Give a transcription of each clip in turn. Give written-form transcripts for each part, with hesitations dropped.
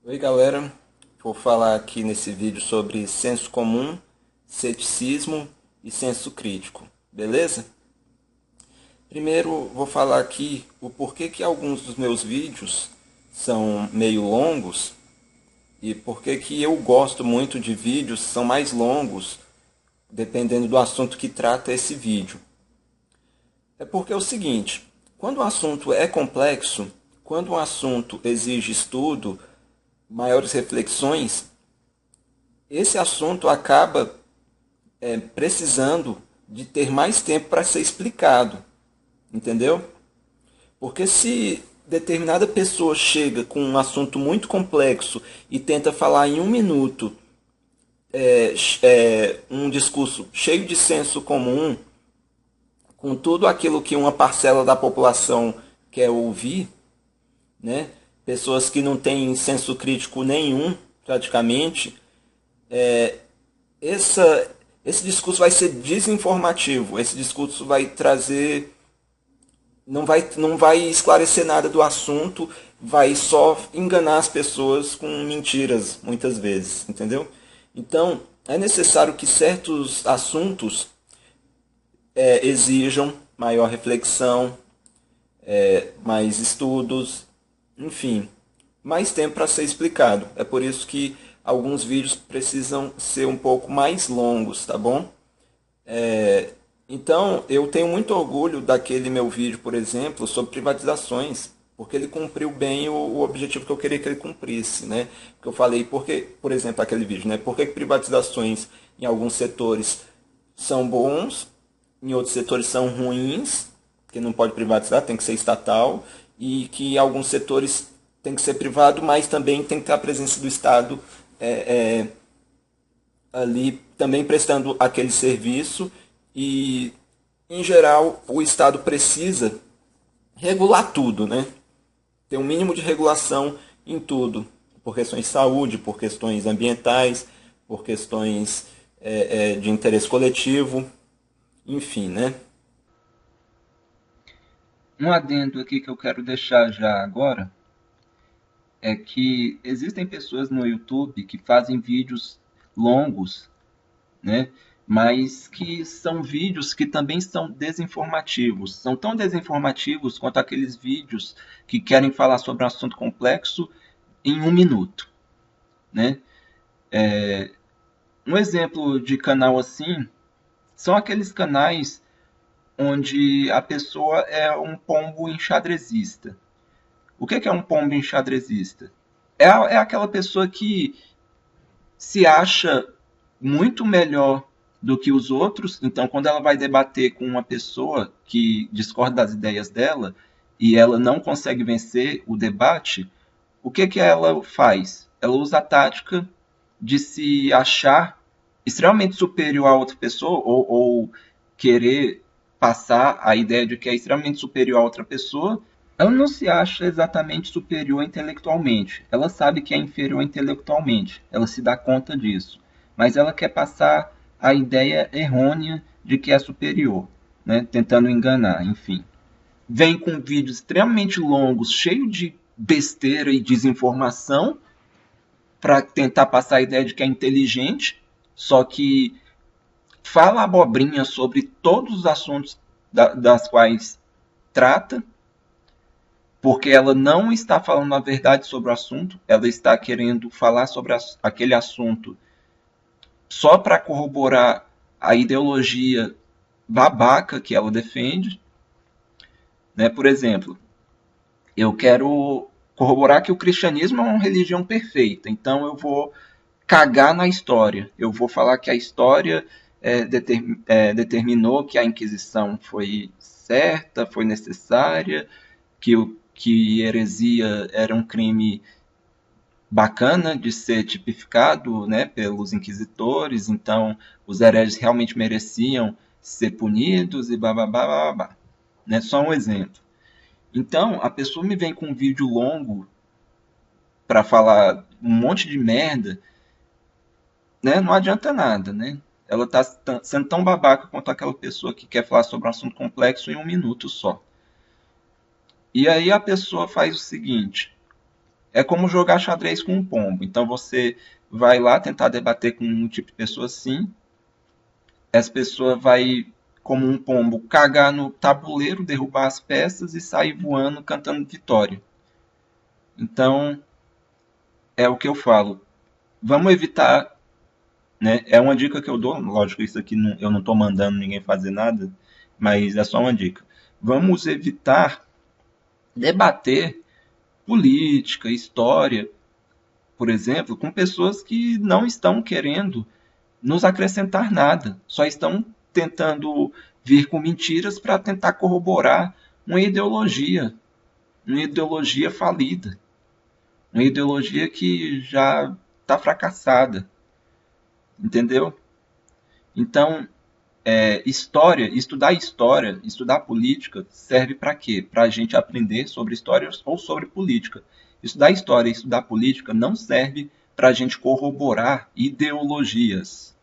Oi galera, vou falar aqui nesse vídeo sobre senso comum, ceticismo e senso crítico, beleza? Primeiro vou falar aqui o porquê que alguns dos meus vídeos são meio longos e porquê que eu gosto muito de vídeos que são mais longos, dependendo do assunto que trata esse vídeo. É porque é o seguinte, quando o assunto é complexo, quando o assunto exige estudo, maiores reflexões, esse assunto acaba precisando de ter mais tempo para ser explicado, entendeu? Porque se determinada pessoa chega com um assunto muito complexo e tenta falar em um minuto um discurso cheio de senso comum, com tudo aquilo que uma parcela da população quer ouvir, né? Pessoas que não têm senso crítico nenhum, praticamente, essa, esse discurso vai ser desinformativo. Esse discurso vai trazer, não vai esclarecer nada do assunto, vai só enganar as pessoas com mentiras, muitas vezes, entendeu? Então, é necessário que certos assuntos exijam maior reflexão, mais estudos, enfim, mais tempo para ser explicado. É por isso que alguns vídeos precisam ser um pouco mais longos, tá bom? Então, eu tenho muito orgulho daquele meu vídeo, por exemplo, sobre privatizações, porque ele cumpriu bem o objetivo que eu queria que ele cumprisse, né? Que eu falei, porque, por exemplo, aquele vídeo, né? Por que privatizações em alguns setores são bons, em outros setores são ruins, que não pode privatizar, tem que ser estatal, e que alguns setores tem que ser privado, mas também tem que ter a presença do Estado ali também prestando aquele serviço e, em geral, o Estado precisa regular tudo, né? Ter um mínimo de regulação em tudo, por questões de saúde, por questões ambientais, por questões de interesse coletivo, enfim, né? Um adendo aqui que eu quero deixar já agora é que existem pessoas no YouTube que fazem vídeos longos, né? Mas que são vídeos que também são desinformativos. São tão desinformativos quanto aqueles vídeos que querem falar sobre um assunto complexo em um minuto, né? Um exemplo de canal assim são aqueles canais onde a pessoa é um pombo enxadrezista. O que é um pombo enxadrezista? É aquela pessoa que se acha muito melhor do que os outros, então quando ela vai debater com uma pessoa que discorda das ideias dela e ela não consegue vencer o debate, o que ela faz? Ela usa a tática de se achar extremamente superior a outra pessoa ou querer passar a ideia de que é extremamente superior a outra pessoa. Ela não se acha exatamente superior intelectualmente. Ela sabe que é inferior intelectualmente. Ela se dá conta disso. Mas ela quer passar a ideia errônea de que é superior, né? Tentando enganar, enfim. Vem com vídeos extremamente longos, cheio de besteira e desinformação, para tentar passar a ideia de que é inteligente, só que fala abobrinha sobre todos os assuntos das quais trata, porque ela não está falando a verdade sobre o assunto, ela está querendo falar sobre aquele assunto só para corroborar a ideologia babaca que ela defende. Né? Por exemplo, eu quero corroborar que o cristianismo é uma religião perfeita, então eu vou cagar na história. Eu vou falar que a história determinou que a Inquisição foi certa, foi necessária, que heresia era um crime bacana de ser tipificado, né, pelos inquisitores, então os hereges realmente mereciam ser punidos e babá, né? Só um exemplo. Então, a pessoa me vem com um vídeo longo para falar um monte de merda, né? Não adianta nada, né? Ela está sendo tão babaca quanto aquela pessoa que quer falar sobre um assunto complexo em um minuto só. E aí a pessoa faz o seguinte: É como jogar xadrez com um pombo. Então você vai lá tentar debater com um tipo de pessoa assim, essa pessoa vai, como um pombo, cagar no tabuleiro, derrubar as peças e sair voando cantando vitória. Então, é o que eu falo. Vamos evitar, né? É uma dica que eu dou, lógico, isso aqui não, eu não estou mandando ninguém fazer nada, mas é só uma dica. Vamos evitar debater política, história, por exemplo, com pessoas que não estão querendo nos acrescentar nada, só estão tentando vir com mentiras para tentar corroborar uma ideologia falida, uma ideologia que já está fracassada, entendeu? Então, história, estudar política serve para quê? Para a gente aprender sobre história ou sobre política. Estudar história e estudar política não serve para a gente corroborar ideologias.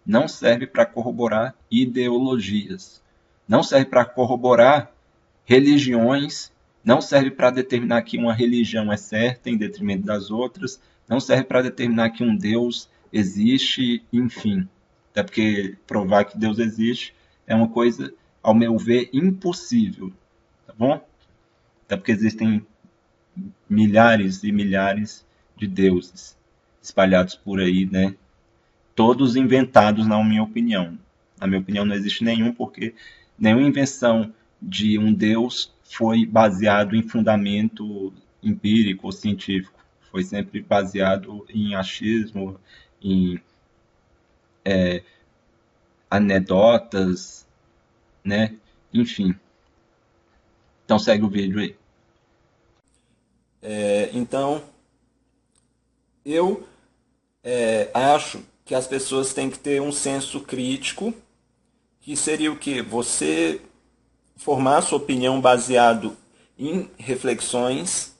Não serve para corroborar ideologias. Não serve para corroborar religiões. Não serve para determinar que uma religião é certa em detrimento das outras. Não serve para determinar que um Deus existe, enfim. Até porque provar que Deus existe é uma coisa, ao meu ver, impossível. Tá bom? Até porque existem milhares e milhares de deuses espalhados por aí, né? Todos inventados, na minha opinião. Na minha opinião, não existe nenhum, porque nenhuma invenção de um Deus foi baseado em fundamento empírico ou científico. Foi sempre baseado em achismo, em anedotas, né? Enfim. Então segue o vídeo aí. Então, eu acho que as pessoas têm que ter um senso crítico, que seria o quê? Você formar sua opinião baseado em reflexões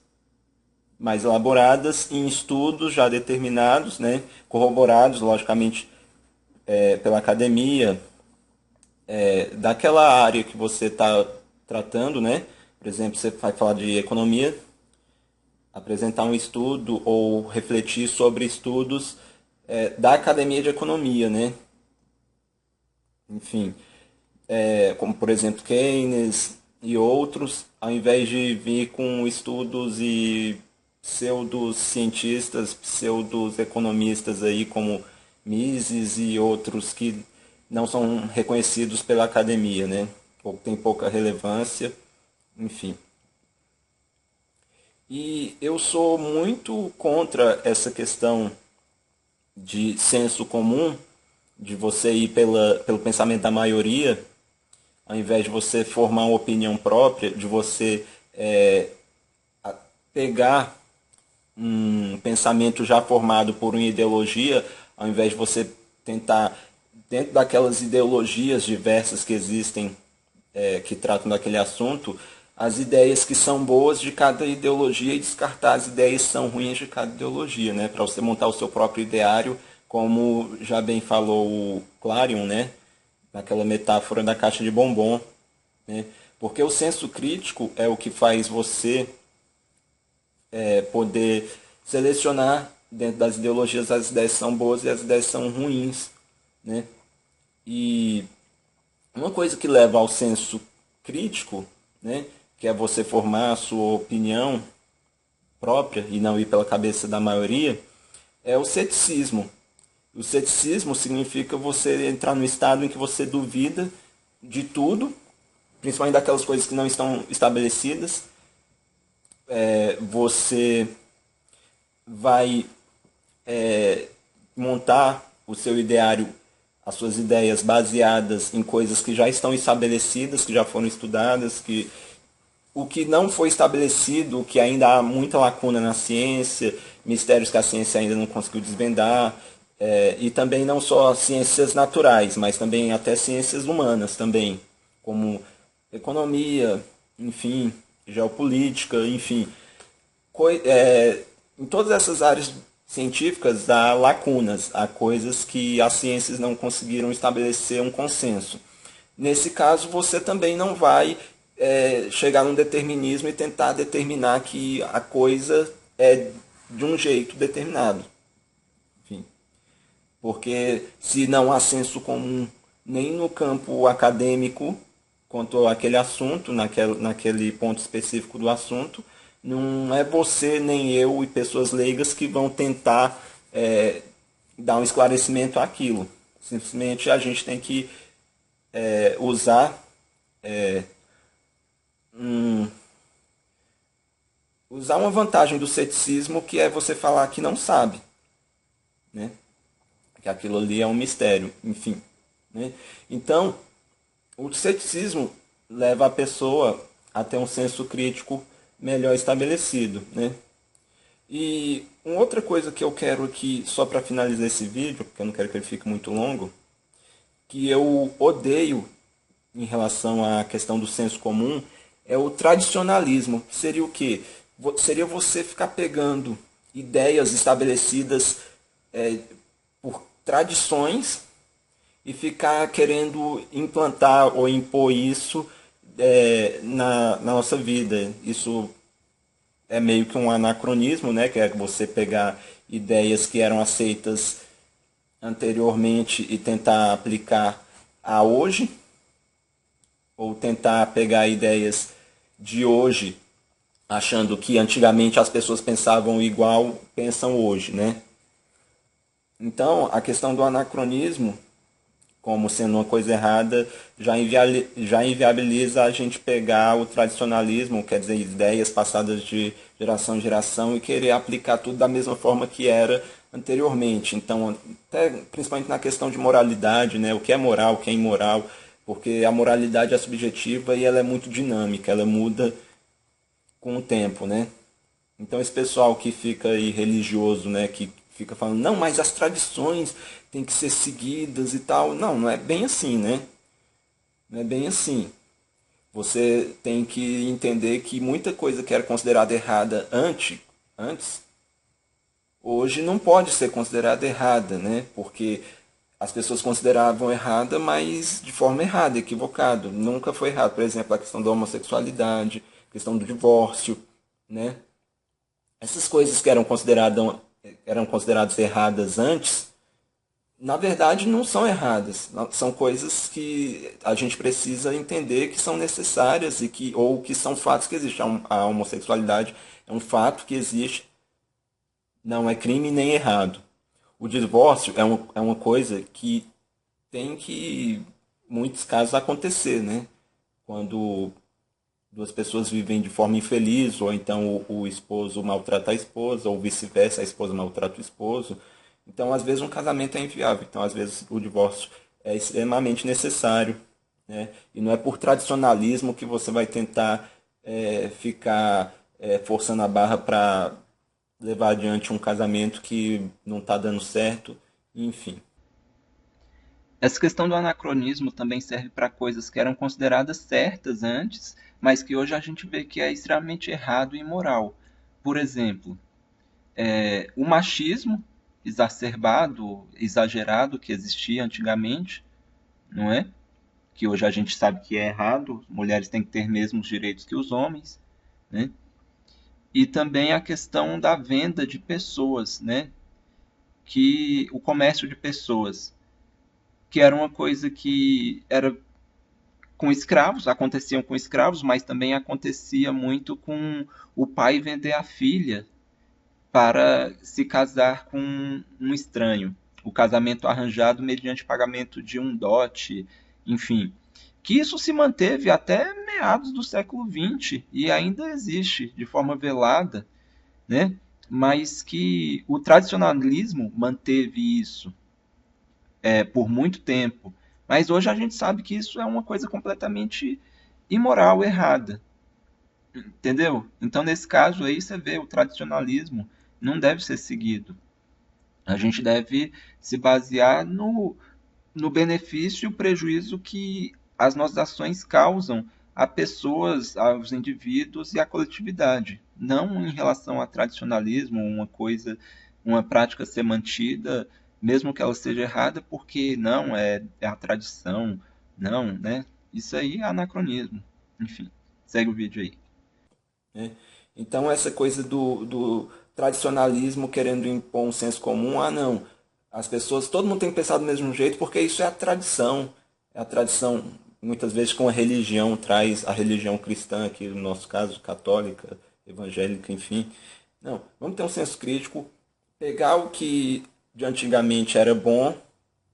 mais elaboradas, em estudos já determinados, né? Corroborados, logicamente, pela academia, daquela área que você está tratando, né? Por exemplo, você vai falar de economia, apresentar um estudo ou refletir sobre estudos da academia de economia, né? Enfim, como por exemplo Keynes e outros, ao invés de vir com estudos e pseudocientistas, pseudo-economistas aí como Mises e outros que não são reconhecidos pela academia, né? Ou tem pouca relevância, enfim. E eu sou muito contra essa questão de senso comum, de você ir pelo pensamento da maioria, ao invés de você formar uma opinião própria, de você pegar um pensamento já formado por uma ideologia, ao invés de você tentar, dentro daquelas ideologias diversas que existem, que tratam daquele assunto, as ideias que são boas de cada ideologia e descartar as ideias que são ruins de cada ideologia, né? Para você montar o seu próprio ideário, como já bem falou o Clarion, né? Naquela metáfora da caixa de bombom, né? Porque o senso crítico é o que faz você poder selecionar dentro das ideologias as ideias que são boas e as ideias que são ruins, né? E uma coisa que leva ao senso crítico, né, que é você formar a sua opinião própria e não ir pela cabeça da maioria, é o ceticismo. O ceticismo significa você entrar no estado em que você duvida de tudo, principalmente daquelas coisas que não estão estabelecidas. Você vai montar o seu ideário, as suas ideias baseadas em coisas que já estão estabelecidas, que já foram estudadas, que o que não foi estabelecido, o que ainda há muita lacuna na ciência, mistérios que a ciência ainda não conseguiu desvendar, e também não só ciências naturais, mas também até ciências humanas também, como economia, enfim, geopolítica, enfim. Em todas essas áreas científicas há lacunas, há coisas que as ciências não conseguiram estabelecer um consenso. Nesse caso, você também não vai chegar num determinismo e tentar determinar que a coisa é de um jeito determinado. Enfim, porque se não há senso comum nem no campo acadêmico quanto àquele assunto, naquele ponto específico do assunto, não é você nem eu e pessoas leigas que vão tentar dar um esclarecimento àquilo. Simplesmente a gente tem que usar usar uma vantagem do ceticismo, que é você falar que não sabe, né? Que aquilo ali é um mistério, enfim, né? Então, o ceticismo leva a pessoa a ter um senso crítico melhor estabelecido, né? E uma outra coisa que eu quero aqui, só para finalizar esse vídeo, porque eu não quero que ele fique muito longo, que eu odeio em relação à questão do senso comum, é o tradicionalismo. Seria o quê? Seria você ficar pegando ideias estabelecidas por tradições e ficar querendo implantar ou impor isso na nossa vida. Isso é meio que um anacronismo, né? Que é você pegar ideias que eram aceitas anteriormente e tentar aplicar a hoje, ou tentar pegar ideias de hoje, achando que antigamente as pessoas pensavam igual pensam hoje, né? Então, a questão do anacronismo, como sendo uma coisa errada, já inviabiliza a gente pegar o tradicionalismo, quer dizer, ideias passadas de geração em geração e querer aplicar tudo da mesma forma que era anteriormente. Então, até, principalmente na questão de moralidade, né? O que é moral, o que é imoral, porque a moralidade é subjetiva e ela é muito dinâmica, ela muda com o tempo, né? Então esse pessoal que fica aí religioso, né, que fica falando, não, mas as tradições têm que ser seguidas e tal. Não, não é bem assim, né? Não é bem assim. Você tem que entender que muita coisa que era considerada errada antes, hoje não pode ser considerada errada, né? Porque as pessoas consideravam errada, mas de forma errada, equivocado. Nunca foi errado. Por exemplo, a questão da homossexualidade, a questão do divórcio, né? Essas coisas que eram consideradas erradas antes, na verdade não são erradas. São coisas que a gente precisa entender que são necessárias e que, ou que são fatos que existem. A homossexualidade é um fato que existe, não é crime nem errado. O divórcio é uma coisa que tem que, em muitos casos, acontecer, né? Quando duas pessoas vivem de forma infeliz, ou então o esposo maltrata a esposa, ou vice-versa, a esposa maltrata o esposo. Então, às vezes, um casamento é inviável. Então, às vezes, o divórcio é extremamente necessário, né? E não é por tradicionalismo que você vai tentar ficar forçando a barra para levar adiante um casamento que não está dando certo, enfim. Essa questão do anacronismo também serve para coisas que eram consideradas certas antes, mas que hoje a gente vê que é extremamente errado e imoral. Por exemplo, o machismo exacerbado, exagerado que existia antigamente, não é? Que hoje a gente sabe que é errado, mulheres têm que ter mesmos direitos que os homens, né? E também a questão da venda de pessoas, né? Que o comércio de pessoas, que era uma coisa que era com escravos, aconteciam com escravos, mas também acontecia muito com o pai vender a filha para se casar com um estranho. O casamento arranjado mediante pagamento de um dote, enfim. Que isso se manteve até meados do século XX e ainda existe de forma velada, né? Mas que o tradicionalismo manteve isso por muito tempo. Mas hoje a gente sabe que isso é uma coisa completamente imoral, errada. Entendeu? Então, nesse caso aí, você vê o tradicionalismo não deve ser seguido. A gente deve se basear no benefício e o prejuízo que as nossas ações causam a pessoas, aos indivíduos e à coletividade. Não em relação a tradicionalismo, uma coisa, uma prática ser mantida, mesmo que ela seja errada, porque não é a tradição, não, né? Isso aí é anacronismo. Enfim, segue o vídeo aí. Né? Então essa coisa do tradicionalismo querendo impor um senso comum. Ah, não, as pessoas, todo mundo tem que pensar do mesmo jeito porque isso é a tradição. É a tradição, muitas vezes, com a religião, traz a religião cristã, aqui no nosso caso, católica, evangélica, enfim. Não, vamos ter um senso crítico, pegar o que de antigamente era bom,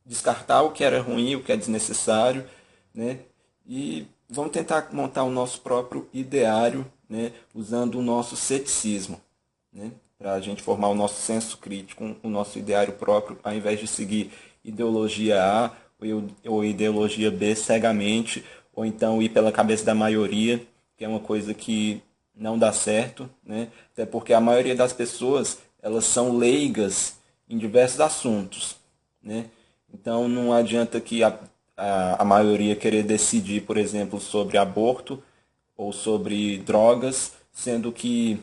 descartar o que era ruim, o que é desnecessário, né? E vamos tentar montar o nosso próprio ideário, né? Usando o nosso ceticismo, né? Para a gente formar o nosso senso crítico, o nosso ideário próprio, ao invés de seguir ideologia A ou ideologia B cegamente, ou então ir pela cabeça da maioria, que é uma coisa que não dá certo, né? Até porque a maioria das pessoas elas são leigas em diversos assuntos, né? Então não adianta que a maioria querer decidir, por exemplo, sobre aborto ou sobre drogas, sendo que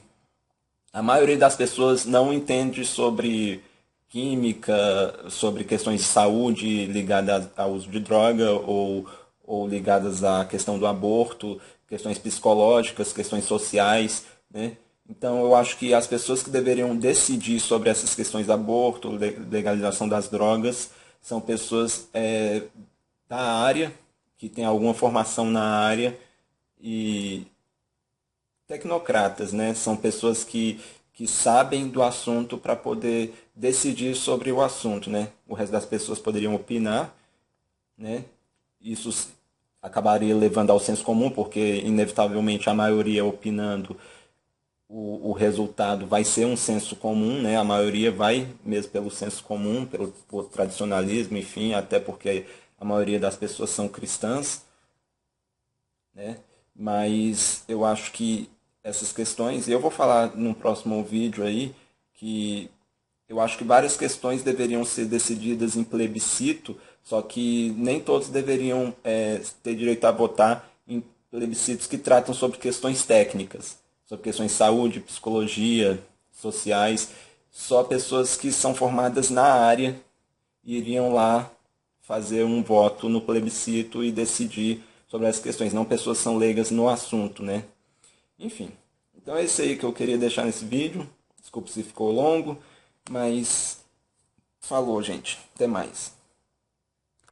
a maioria das pessoas não entende sobre química, sobre questões de saúde ligadas ao uso de droga ou ligadas à questão do aborto, questões psicológicas, questões sociais, né? Então eu acho que as pessoas que deveriam decidir sobre essas questões de aborto, legalização das drogas, são pessoas da área, que têm alguma formação na área e tecnocratas, né? São pessoas que sabem do assunto para poder decidir sobre o assunto, né? O resto das pessoas poderiam opinar, né? Isso acabaria levando ao senso comum, porque inevitavelmente a maioria opinando, o resultado vai ser um senso comum, né? A maioria vai mesmo pelo senso comum, pelo tradicionalismo, enfim, até porque a maioria das pessoas são cristãs, né? Mas eu acho que essas questões, e eu vou falar num próximo vídeo aí, que eu acho que várias questões deveriam ser decididas em plebiscito, só que nem todos deveriam ter direito a votar em plebiscitos que tratam sobre questões técnicas, sobre questões de saúde, psicologia, sociais. Só pessoas que são formadas na área iriam lá fazer um voto no plebiscito e decidir sobre essas questões, não pessoas que são leigas no assunto, né? Enfim, então é isso aí que eu queria deixar nesse vídeo. Desculpa se ficou longo, mas falou, gente. Até mais.